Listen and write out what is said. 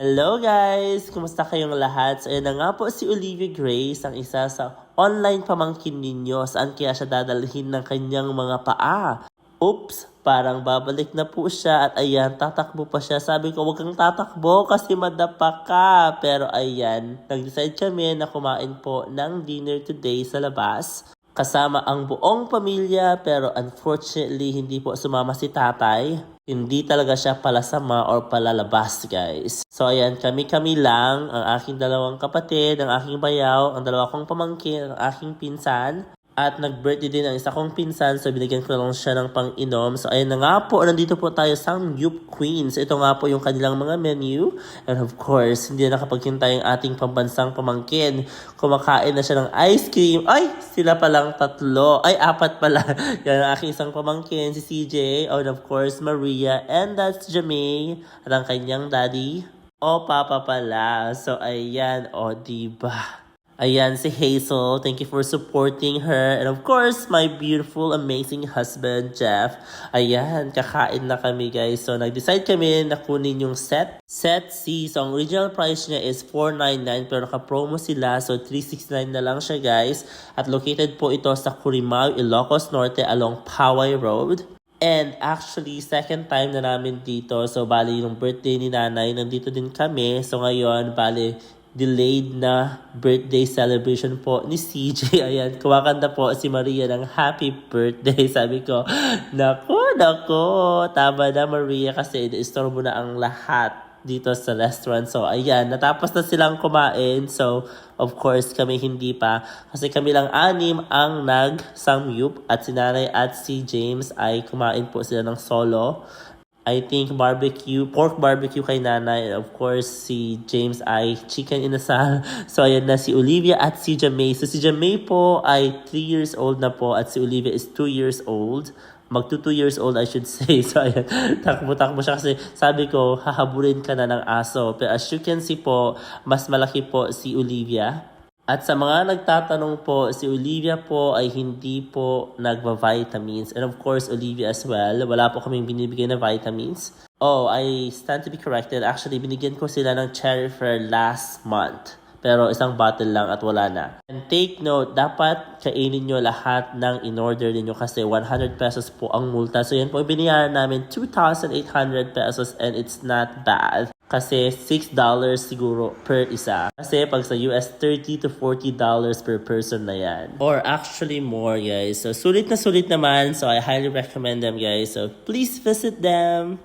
Hello guys! Kumusta kayong lahat? So, ayan na nga po si Olivia Grace, ang isa sa online pamangkin ninyo. Saan kaya siya dadalhin ng kanyang mga paa? Oops! Parang babalik na po siya at ayan, tatakbo pa siya. Sabi ko, huwag kang tatakbo kasi madapa ka. Pero ayan, nag-decide kami na kumain po ng dinner today sa labas. Kasama ang buong pamilya pero unfortunately hindi po sumama si tatay. Hindi talaga siya palasama or palalabas guys. So ayan, kami-kami lang, ang aking dalawang kapatid, ang aking bayaw, ang dalawa kong pamangkin, ang aking pinsan. At nag-birthday din ang isa kong pinsan, so binigyan ko lang siya ng pang-inom. So ayun na nga po, nandito po tayo sa Yup Queens. Ito nga po yung kanilang mga menu. And of course, hindi na nakapaghintay ang ating pambansang pamangkin. Kumakain na siya ng ice cream. Ay, sila palang tatlo. Ay, apat pala. Yan ang aking isang pamangkin, si CJ. And of course, Maria. And that's Jamie. At ang kanyang daddy. O, papa pala. So ayan, o diba? Ayan, si Hazel. Thank you for supporting her. And of course, my beautiful, amazing husband, Jeff. Ayan, kakain na kami, guys. So, nag-decide kami na kunin yung set. Set C. So, ang original price niya is $499 pero naka-promo sila. So, $369 na lang siya, guys. At located po ito sa Curimao, Ilocos Norte along Poway Road. And actually, second time na namin dito. So, bali yung birthday ni nanay, nandito din kami. So, ngayon, bali, delayed na birthday celebration po ni CJ. Ayan, kumakanta po si Maria ng happy birthday. Sabi ko, nako, tama na Maria kasi istorbo na ang lahat dito sa restaurant. So, ayan, natapos na silang kumain. So, of course, kami hindi pa. Kasi kami lang anim ang nag-samyup at si Nanay at si James ay kumain po sila ng solo. I think pork barbecue kay nanay. And of course, si James ay chicken inasal. So, ayan na si Olivia at si Jamay. So, si Jamay po ay 3 years old na po at si Olivia is 2 years old. Magto 2 years old, I should say. So, ayan, takbo-takbo siya kasi sabi ko, hahabulin ka na ng aso. Pero as you can see po, mas malaki po si Olivia. At sa mga nagtatanong po, si Olivia po ay hindi po nagva-vitamins. And of course, Olivia as well. Wala po kaming binibigay na vitamins. Oh, I stand to be corrected. Actually, binigyan ko sila ng Cherry Fair last month. Pero isang bottle lang at wala na. And take note, dapat kainin nyo lahat ng in-order ninyo kasi 100 pesos po ang multa. So yan po, binayaran namin 2,800 pesos and it's not bad. Kasi $6 siguro per isa. Kasi pag sa US, $30 to $40 per person na yan. Or actually more, guys. So sulit na sulit naman. So I highly recommend them, guys. So please visit them.